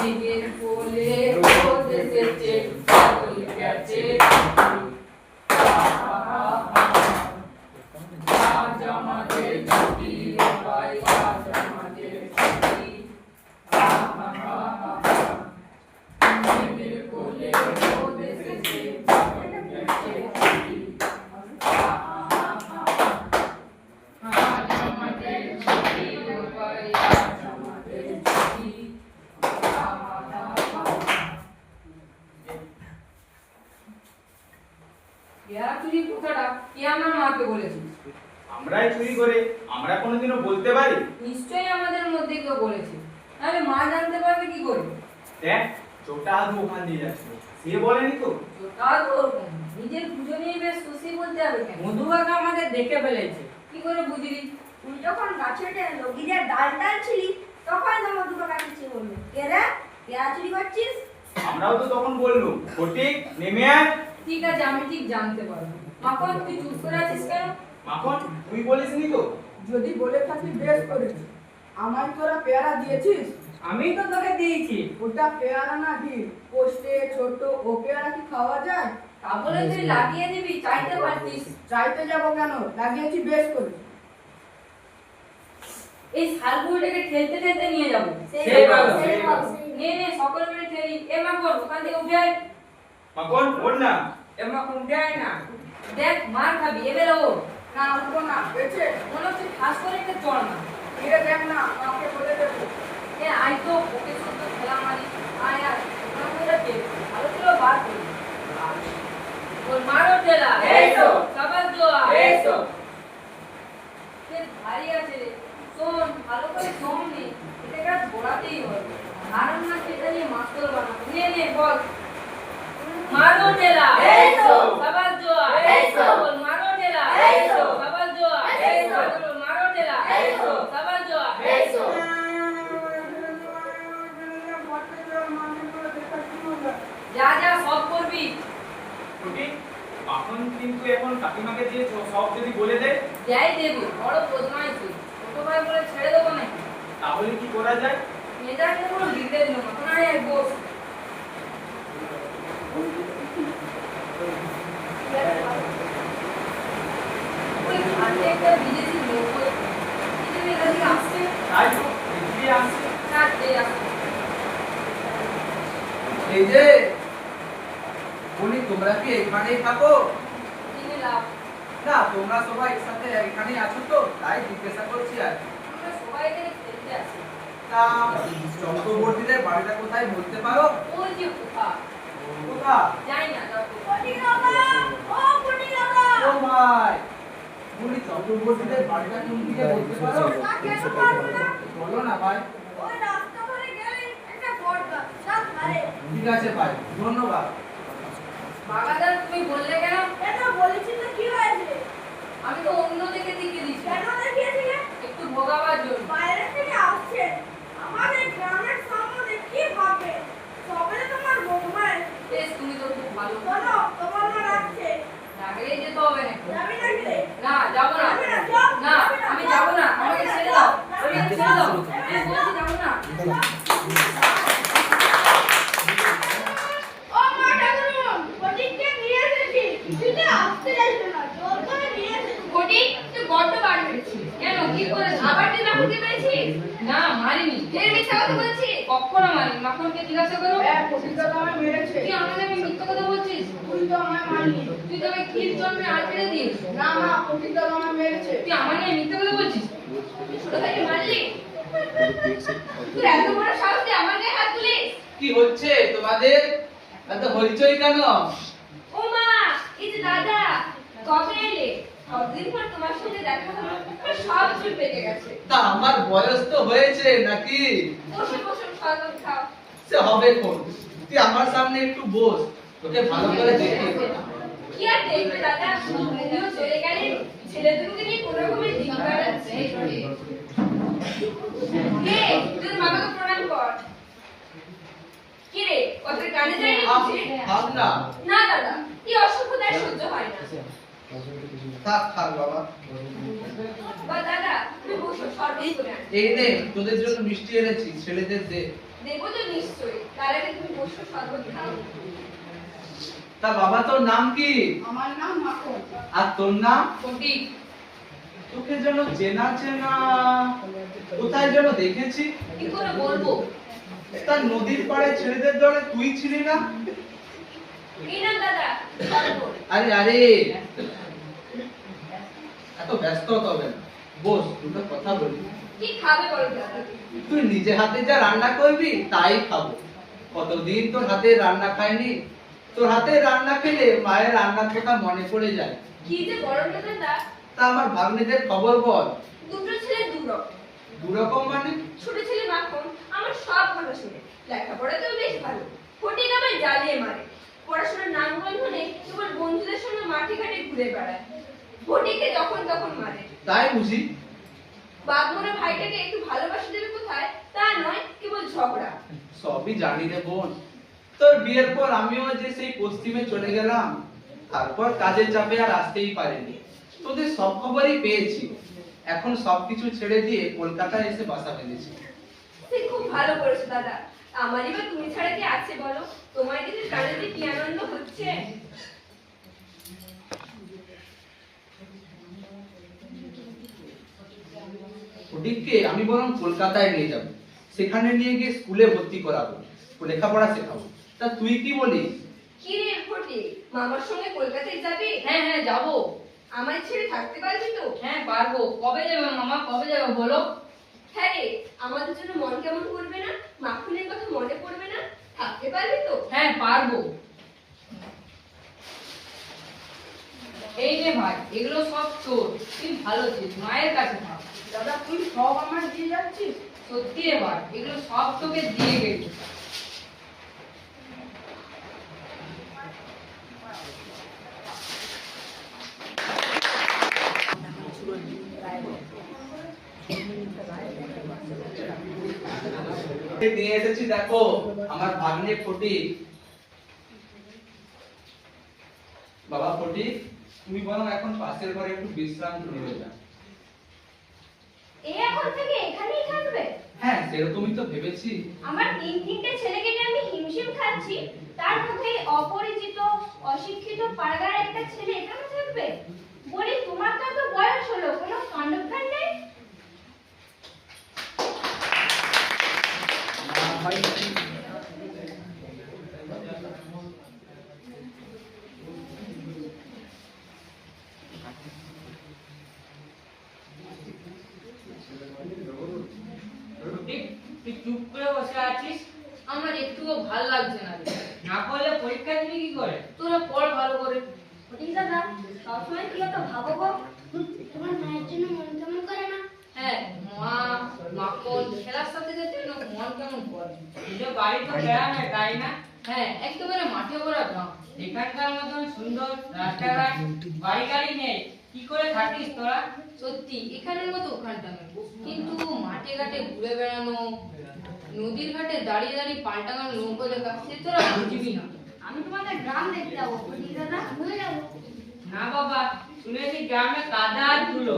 মেঘের কোলে রোদ এসেছে বাদল গেছে আজ আমাদের ছুটি রে ভাই আজ আমাদের ছুটি মেঘের কোলে রোদ এসেছে বাদল গেছে আজ আমাদের ছুটি রে ভাই আজ আমাদের ছুটি ইয়া চুরি কথাটা কে আমার মাকে বলেছিস? আমরাই চুরি করে আমরা কোনোদিনও বলতে পারি? নিশ্চয়ই আমাদের মধ্যে কেউ বলেছে, তাহলে মা জানতে পারবে কি করে? দেখ ছোটা আদু ওখান দিয়ে যাচ্ছে, সে বলেনি তো? তা তো ওরকম নিজের পুজো নিয়ে বেশ খুশি বলতে হবে কেন? মধুবাবু আমাদের দেখে ফেলেছে, কি করে বুঝলি? তুই যখন গাছের লগিদের ডাল টানছিলি তখন তো মধুকা কাছে বললো, কে রে পেয়ারা চুরি করছিস? আমরাও তো তখন বললুম ফটিক নেমে আয়। ঠিক আছে, আমি ঠিক জানতে পারবো। মাখন তুই চুপ করে আছিস কেন? মাখন তুই বলিসনি তো? যদি বলে থাকি বেশ করেছিস। আমায় তোরা পেয়ারা দিয়েছিস? আমি তো তোকে দিয়েছি। ওটা পেয়ারা না কি পোস্টে ছোট, ও পেয়ারা কি খাওয়া যায়? তা বলে তুই লাগিয়ে দিবি, চাইতে পারতিস। চাইতে যাবো কেন, লাগিয়েছি বেশ করে। এই শালগুলোটাকে ঠেলতে ঠেলতে নিয়ে যাবো। সেই ভালো, সেই ভালো। নে নে সকলে মিলে ঠেলি। এ মাখন ওখান থেকে উঠে আয়। মাখন ওঠ না। এ মাখন উঠে আয় না। দেখ মার খাবি, এ বেরো। না উঠবো না, পেয়েছে? মনে হচ্ছে ঠাস করে একটা চড় না। ফিরে দেখ না, আমাকে বলে দেবো। এ আয় তো, ওকে শুধু খেলা মারি। আয় আয়, ওখান থেকে কে ভালো ছিল বার করি। ওর মারো ঠেলা। এই তো। সবার জোয়া। এই তো। সে ভারী আছে রে। শোন, ভালো করে শোন নে। এটাকে আর ঘোরাতেই হবে। ধারণ না সেটা নিয়ে মাস্টার বানাবো। নে নে বল। মারো ঠেলা। এই তো। সবার জোয়া। এই তো। বল মারো ঠেলা। এই তো। সবার জোয়া। এই তো। বল মারো ঠেলা। এই তো। সবার জোয়া। এই তো। যা যা সব করবি। ফটিক মাখন কিন্তু এখন কাকিমাকে দিয়ে সব যদি বলে দেয় যাই দেবো, বড় বদমাইশ তুই। ছোট ভাই বলে ছেড়ে দেবো নাকি? তাহলে কি করা যায়? মেয়েটাকে কোনো লিখতে দিল না। এখন আয় বস। ওই ঘাটে একটা বিদেশি লোক ওই কি যেন এখান থেকে আসছে। তাই তো এদিকে আসছে। না, এই আসছে। এই যে বলি তোমরা কি এখানেই থাকো? চিনি লাভ। না তোমরা সবাই একসাথে এখানেই আছো তো, তাই জিজ্ঞাসা করছি। আর আমরা সবাই এখানে খেলতে আসি। তা চক্রবর্তীদের বাড়িটা কোথায় বলতে পারো? ওই যে কোথা কোথা? যাই না, যাও তো। ফটিক দাদা, ও ফটিক দাদা। ও ভাই বলি চক্রবর্তীদের বাড়িটা কোন দিকে বলতে পারো? না কেন পারবো না? বলো না ভাই। ওই রাস্তা ধরে গেলে একটা বট গাছ, তার ধারে। ঠিক আছে ভাই, ধন্যবাদ। বাগাদার তুমি বললে কেন? এটা বলেছি তো কি হয়েছে? আমি তো অন্য দিকে দিকে দিচ্ছি। কেন দেখিয়েছিলে? একটু ভোগাবার জন্য। বাইরে থেকে আসছে আমাদের গ্রামের সম্বন্ধে কি ভাববে? সবে তোমার বৌমায় বেশ, তুমি তো খুব ভালো। শোনো, তোমার মা ডাকছে। ডাকলেই যেতে হবে নাকি? যাবি নাকি রে? না, যাবো না। যাবি না, চল। না, যাবি না, আমি চল। যাবো না। যাবি আমাকে না, ছেড়ে চল। দাও। যাবি আমাকে না, ছেড়ে দাও। চল। আমি বলছি যাবো না। ও মা ঠাকুরুন, ফটিককে নিয়ে এসেছি। তুই তো আসতে চাইছো না, জোর করে নিয়ে এসেছি। ফটিক, তুই বড্ড বার করেছিস। কেন, কি করেছিস? আবার তুই মাখনকে মেরেছিস? না, মারিনি। ফের মিথ্যা কথা বলছিস? কখনো মারিনি। মাখনকে জিজ্ঞাসা করো। হ্যাঁ, ফটিক দাদা আমায় মেরেছে। তুই আমার নামে মিথ্যা কথা বলছিস? তুই তো আমায় মারলি। তুই তো আমাকে ক্ষীর জন্মে আর ফেলে দিস। না না, ফটিক দাদা আমায় মেরেছে। তুই আমার নিয়ে মিথ্যা কথা বলছিস? তুই ছোট ভাইকে মারলি? তুই এত বড় সাহস তুই আমার গায়ে হাত তুলিস? কি হচ্ছে তোমাদের? এত হইচই কেন? ও মা, এই যে দাদা, কবে এলে? কতদিন পর তোমার সাথে দেখা হলো, আমার সব চুল পেকে গেছে। তা আমার বয়স তো হয়েছে নাকি? বসে বসে শরবত খাও। সে হবে কোন? তুই আমার সামনে একটু বস, তোকে ভালো করে দেখি। কি আর দেখবে দাদা, তুমিও চলে গেলে, ছেলে দুটোকে নিয়ে কোনো রকমের দিন কাটাচ্ছে। কে, তোর বাবাকে প্রণাম কর। কি রে, কত কানে যায় না বুঝি? ভাব না। না দাদা, কি অসভ্যতায় সহ্য হয় না। থাক থাক বাবা। বা দাদা, তুমি বসো, শরবত করে আনি। এই নে তোদের জন্য মিষ্টি এনেছি, ছেলেদের দে। দেবো তো নিশ্চয়ই, তার আগে তুমি বসো, শরবত খাও। তা বাবা তোর নাম কি? আমার নাম মাখন। আর তোর নাম? ফটিক। তোকে যেন চেনা চেনা কোথায় যেন দেখেছি। কি করে বলবো? তার নদীর পাড়ে ছেলেদের দলে তুই ছিলি না? এই না দাদা, শরবত। আরে আরে এত ব্যস্ত তবে না, বস দুটো কথা বলি। কি খাবে বলো দাদা? তুই নিজে হাতে যা রান্না করবি তাই খাবো। কতদিন তোর হাতে রান্না খাইনি। তোর হাতে রান্না খেলে মায়ের রান্নার কথা মনে পড়ে যায়। কি যে বলো না দাদা, তা আমার ভাগ্নিদের খবর বল। দুটো ছেলে দুরকম। দুরকম মানে? ছোট ছেলে মাখন আমার সব কথা শুনে, লেখাপড়াতেও বেশ ভালো। ফটিক আবার জ্বালিয়ে মারে, পড়াশোনার নাম গন্ধনে কেবল বন্ধুদের সঙ্গে মাঠে ঘাটে ঘুরে বেড়ায়। ফটিককে যখন তখন মারে। তাই বুঝি? বাগমোড়া ভাইটাকে একটু ভালোবাসা দেবে কোথায় তা নয়, কেবল ঝগড়া। সবই জানি রে বোন। তোর বিয়ের পর আমিও যে সেই পশ্চিমে চলে গেলাম, তারপর কাজের চাপে আর আসতেই পারিনি। তোদের সব খবরই পেয়েছি। এখন সবকিছু ছেড়ে দিয়ে কলকাতায় এসে বাসা বেঁধেছি। সে খুব ভালো করেছো দাদা, আমারই বা তুমি ছাড়া কি আছে বলো? তোমায় দেখে প্রাণে যে কি আনন্দ হচ্ছে। ফটিককে আমি বরং কলকাতায় নিয়ে যাব, সেখানে নিয়ে গিয়ে স্কুলে ভর্তি করাবো, লেখাপড়া শেখাবো। তা তুই কি বলিস? কি রে ফটিক, মামার সঙ্গে কলকাতায় যাবি? হ্যাঁ হ্যাঁ যাবো। আমায় ছেড়ে থাকতে পারবি তো? হ্যাঁ পারবো। কবে যাবে মামা, কবে যাবে বলো? হ্যাঁ রে, আমাদের জন্য মন কেমন করবে না? মাখনের কথা মনে পড়বে না? থাকতে পারবি তো? হ্যাঁ পারবো। এই নে ভাই, এগুলো সব তোর। তুই ভালো ছিস, মায়ের কাছে থাক। দাদা তুই সব আমার দিয়ে যাচ্ছিস? সত্যি রে ভাই, এগুলো সব তোকে দিয়ে গেছি। নিয়ে এসেছি দেখো, আমার ভাগ্নে ফটিক। বাবা ফটিক, তুমি বরং এখন পাশের ঘরে একটু বিশ্রাম নিয়ে যাও। এই এখন থেকে এখানেই থাকবে? হ্যাঁ সেরকমই তো ভেবেছি। আমার তিনটে ছেলেকে নিয়ে আমি হিমশিম খাচ্ছি, তার মধ্যে এই অপরিচিত অশিক্ষিত পাড়াগার একটা ছেলে এখানে থাকবে? বলি তোমার তো এত বয়স হলো, কোনো কাণ্ডজ্ঞান নেই? ফটিক, তুই চুপ করে বসে আছিস। আমার একটুও ভাল লাগছে না রে। না করলে পরীক্ষা দিবি কি করে? তোরা পড় ভালো করে। ফটিক দাদা, সবসময় কি এত ভাবো গো? তোমার মায়ের জন্য মন কেমন করে না? হ্যাঁ, মা মাখন খেলার সাথে যেতে না মন কেমন করে। নিজের বাড়ি তো গ্রামে, তাই না? হ্যাঁ, একেবারে মাঠে ভরা গ্রাম। এখানকার মতন সুন্দর রাস্তাঘাট, বাড়ি গাড়ি নেই, কি করে থাকিস তোরা? সত্যি এখানের মতো ওখানটা নয়, কিন্তু মাঠে ঘাটে ঘুরে বেড়ানো, নদীর ঘাটে দাঁড়িয়ে দাঁড়িয়ে পাল্টানো নৌকো দেখা, সে তোরা বুঝবি না। আমি তোমাদের গ্রাম দেখতে যাবো ফটিক দাদা। আমিও যাবো। না বাবা, শুনেছি গ্রামে কাদা আর ধুলো,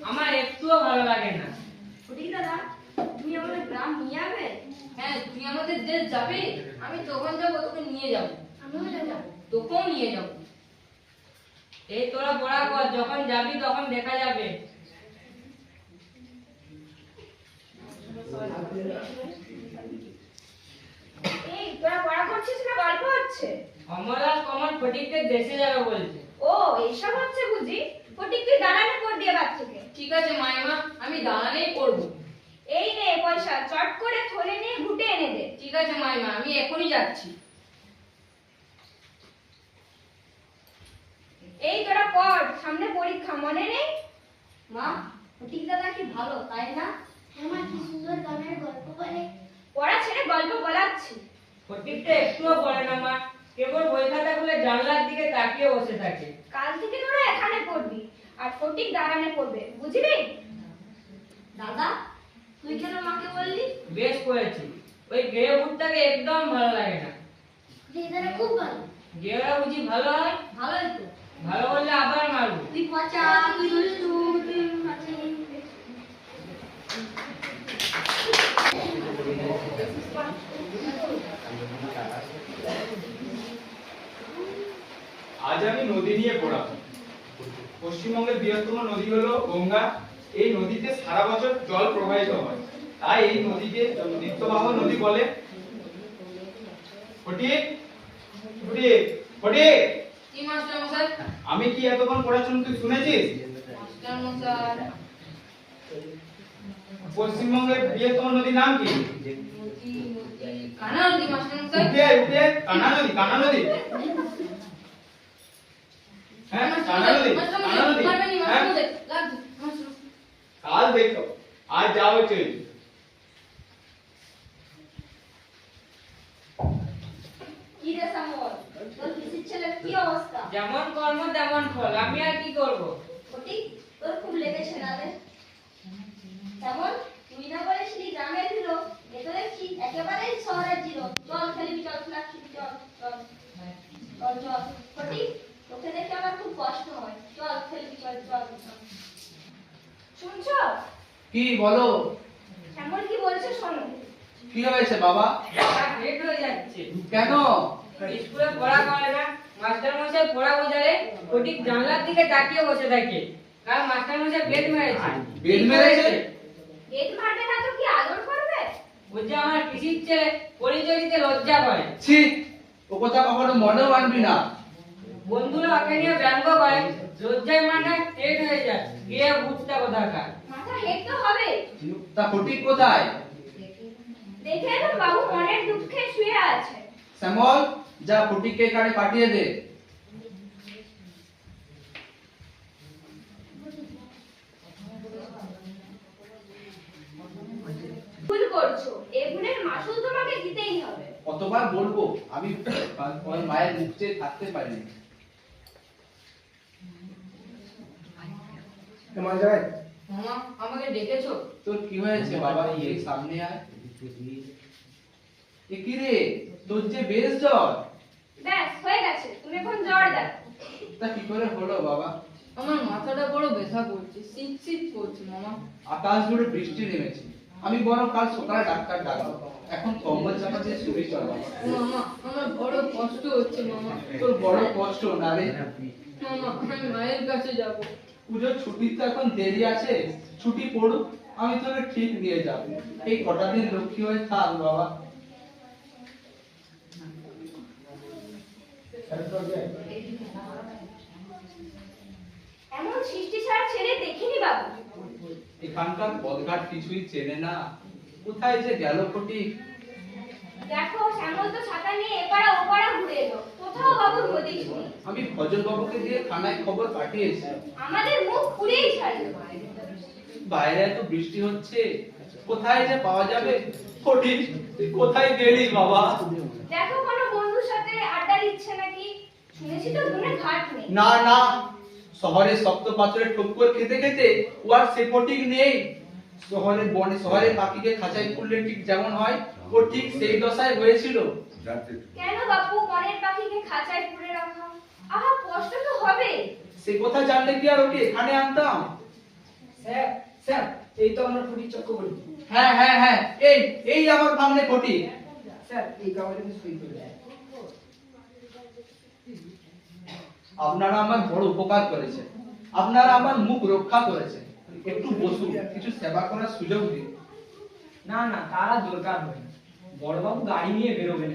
আমার একটুও ভালো লাগে না। ফটিক দাদা, তুমি আমাদের গ্রাম নিয়ে যাবে? হ্যাঁ, তুই আমাদের দেশ যাবে, আমি যখন যাবো তোকে নিয়ে যাবো, আমিও যাবো। তোকেও নিয়ে যাবো। এই তোরা পড়া কর, যখন যাবি তখন দেখা যাবে। এই তোরা পড়া করছিস না গল্প হচ্ছে? কমলা কমল ফটিককে দেশে যাবে বলছে। ও এইসব হচ্ছে বুঝি? ফটিক তুই দাঁড়ানে করে দিয়ে বাচ্চাকে। ঠিক আছে মাইমা, আমি দাঁড়ানেই পড়বো। এই নে পয়সা, চট করে থলে নিয়ে ঘুটে এনে দে। ঠিক আছে মাইমা, আমি এখনই যাচ্ছি। এই তোরা পড়, সামনে পরীক্ষা, মনে নেই? মা, ফটিক দাদা কি ভালো তাই না? আমার কি সুন্দর গানের গল্প বলে। পড়া ছেড়ে গল্প বলাচ্ছি। ফটিকটা একটুও পড়ে না মা, কেবল বই খাতা খুলে জানলার দিকে তাকিয়ে বসে থাকে। কাল থেকে তোরা এখানে পড়বি আর ফটিক দাঁড়ানে পড়বে, বুঝলি? দাদা, তুই কেন মাকে বললি? বেশ করেছি, ওই গেয়ে ভূতটাকে একদম ভালো লাগে না। দিদারা খুব ভালো। গেয়েরা বুঝি ভালো হয়? ভালোই তো। ভালো বললে আবার মারবো। তুই পচা, তুই দুষ্টু, তুই মাছি। নিয়ে পড়া। পশ্চিমবঙ্গের বৃহত্তম নদী হলো গঙ্গা। এই নদীতে সারা বছর জল প্রবাহিত হয়, তাই এই নদীকে নিত্যবাহ নদী বলে। ফটিক, ফটিক, ফটিক, কি মাস্টার মশাই? আমি কি এতক্ষণ পড়াশোনা তুই শুনেছিস? মাস্টার মশাই, পশ্চিমবঙ্গের বৃহত্তম নদীর নাম কি? কানা নদী মাস্টার মশাই। উঠে উঠে কানা নদী, কানা নদী। হ্যাঁ, কানা নদী, কানা নদী। হ্যাঁ, কাল দেখো, আজ যা হচ্ছে। কি রে সামল, তোর পিসির ছেলের কি অবস্থা? যেমন কর্ম তেমন ফল, আমি আর কি করব? ফটিক, তোর খুব লেগেছে না রে? সামল, তুই না বলেছিলি গ্রামের হিরো, এ তো দেখছি একেবারেই শহরের জিরো। চল খেলবি, চল খেলা খেলবি, চল চল চল চল। ফটিক, তোকে দেখে আমার খুব কষ্ট হয়। চল খেলবি, চল চল চল। শুনছো? কি বলো? শ্যামল কি বলছে শোনো। কি হয়েছে বাবা? লেট হয়ে যাচ্ছে। কেন? স্কুলে পড়া করে না, মাস্টার মশাই পড়া বোঝালে ফটিক জানলার দিকে তাকিয়ে বসে থাকে। কাল মাস্টার মশাই বেদ মেরেছে। বেদ মেরেছে? এর মাঠে না তো কি আদর করবে? বলছে আমার পিসির ছেলে পরিচয় দিতে লজ্জা করে। ছি, ও কথা কখনো মনেও আনবি না। বন্ধুরা ওকে নিয়ে ব্যঙ্গ করে, লজ্জায় মানে টেট হয়ে যায়। গিয়ে বুঝতে কোথাকার। মাথা হেট তো হবে। তা ফটিক কোথায়? দেখে এলাম বাবু মনের দুঃখে শুয়ে আছে। শ্যামল, যা ফটিককে এখানে পাঠিয়ে দে। ভুল করছো, এ ভুলের মাসুল তোমাকে দিতেই হবে। কতবার বলবো, আমি ওর মায়ের মুখ চেয়ে থাকতে পারিনি। মামা, আমাকে ডেকেছো? তোর কি হয়েছে বাবা? এই সামনে আয়। এ কি রে, তোর যে বেশ জ্বর। ব্যাস হয়ে গেছে, তুমি এখন জ্বর দেখো। তা কি করে হলো বাবা? আমার মাথাটা বড় ব্যথা করছে, শীত শীত করছে মামা। আকাশ জুড়ে বৃষ্টি নেমেছে। আমি বরং কাল সকালে ডাক্তার ডাকবো। এখন কম্বল চাপা দিয়ে শুয়ে চল বাবা। মামা, আমার বড় কষ্ট হচ্ছে মামা। তোর বড় কষ্ট না রে? মামা, আমি মায়ের কাছে যাব। পুজোর ছুটির তো এখন দেরি আছে, ছুটি পড়ুক, আমি তোকে ঠিক নিয়ে যাব। এই কটা দিন লক্ষ্মী হয়ে থাক বাবা। এমন সৃষ্টি ছাড়া ছেলে দেখিনি বাবু। এখানকার পথঘাট কিছুই চেনে না, কোথায় যে গেল ফটিক। দেখো শ্যামল তো ছাতা নিয়ে এপাড়া ওপাড়া ঘুরে এলো, কোথাও বাবুর হদিশ নেই। আমি ফজল বাবুকে দিয়ে থানায় খবর পাঠিয়েছি। আমাদের মুখ পুড়েই ছাড়লো। বাইরে এত বৃষ্টি হচ্ছে, কোথায় যে পাওয়া যাবে ফটিক? তুই কোথায় গেলি বাবা? দেখো কোনো বন্ধুর সাথে আড্ডা দিচ্ছে নাকি, শুনেছি তো মনে ঘাট নেই। না না, শহরে শক্ত পাথরের ঠোক্কর খেতে খেতে ও আর সে ফটিক নেই। শহরে বনে শহরে পাখিকে খাঁচায় খুললে ঠিক যেমন হয়, ও ঠিক সেই দশায় হয়েছিল। কেন বাপু মনের পাখিকে খাঁচায় পুরে রাখা? আহা, কষ্ট তো হবে। সে কথা জানলে কি আর ওকে এখানে আনতাম? স্যার, স্যার, এই তো আমরা ফটিক চক্রবর্তী। হ্যাঁ হ্যাঁ হ্যাঁ, এই এই আমার সামনে ফটিক। স্যার, এই কাগজে সই করে দেন। আপনারা আমার বড় উপকার করেছেন, আপনারা আমার মুখ রক্ষা করেছেন। একটু বসুন, কিছু সেবা করার সুযোগ দিন। না না, তারা দরকার হয় না। বড়বাবু গাড়ি নিয়ে বেরোবেন।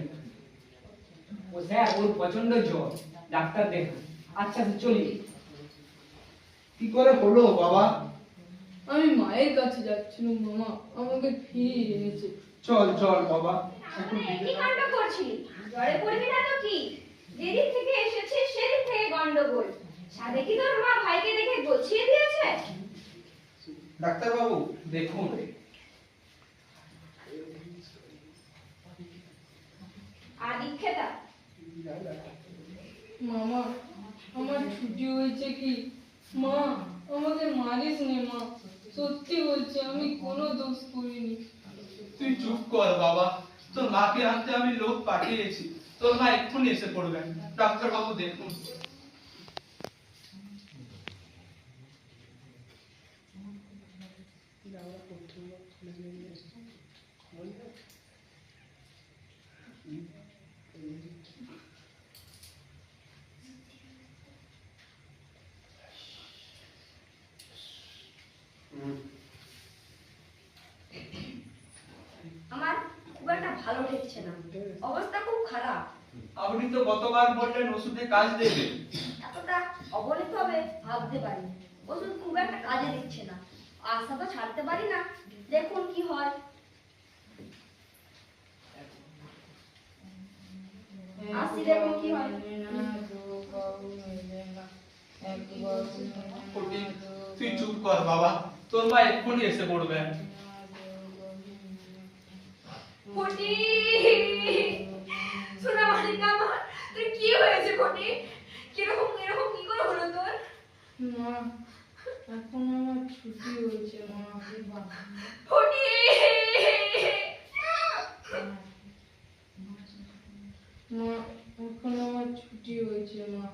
ও স্যার, ওর প্রচন্ড জ্বর, ডাক্তার দেখান। আচ্ছা চলি। কি করে হলো বাবা? আমি মায়ের কাছে যাচ্ছিলাম মামা, আমাকে ফিরিয়ে এনেছে। চল চল বাবা। এখন একই কাণ্ড করছিলি, জ্বরে পড়বি না তো কি? যেদিক থেকে এসেছিস সেদিক থেকে গন্ডগোল। সাধে কি তোর মা ভাইকে দেখে গোছিয়ে দিয়েছে? ডাক্তার বাবু দেখুন। আদিক্ষেতা, মামা, আমার ছুটি হয়েছে কি? মা, আমাকে মারিস নে মা, সত্যি বলছি আমি কোনো দোষ করিনি। তুই চুপ কর বাবা, তোর মাকে আনতে আমি লোক পাঠিয়েছি, তোর মা এক্ষুনি এসে পড়বেন। ডাক্তার বাবু দেখুন। আমার খুব একটা ভালো ঠেকছে না, অবস্থা খুব খারাপ। আপনি তো গতবার বললেন ওষুধে কাজ দেবে। এতটা অবনীত হবে ভাবতে পারি। ওষুধ খুব একটা কাজে দিচ্ছে না, আশা তো ছাড়তে পারি না, দেখুন কি হয়। আসি, দেখুন কি হয়। ফটিক, তুই চুপ কর বাবা, তোর মা এক্ষুনি এসে পড়বে। সোনা মানিক আমার, তোর কি হয়েছে ফটিক? কিরকম এরকম কি করে হলো তোর? মা, এখন আমার ছুটি হয়েছে মা। ফটিক! মা, এখন আমার ছুটি হয়েছে মা।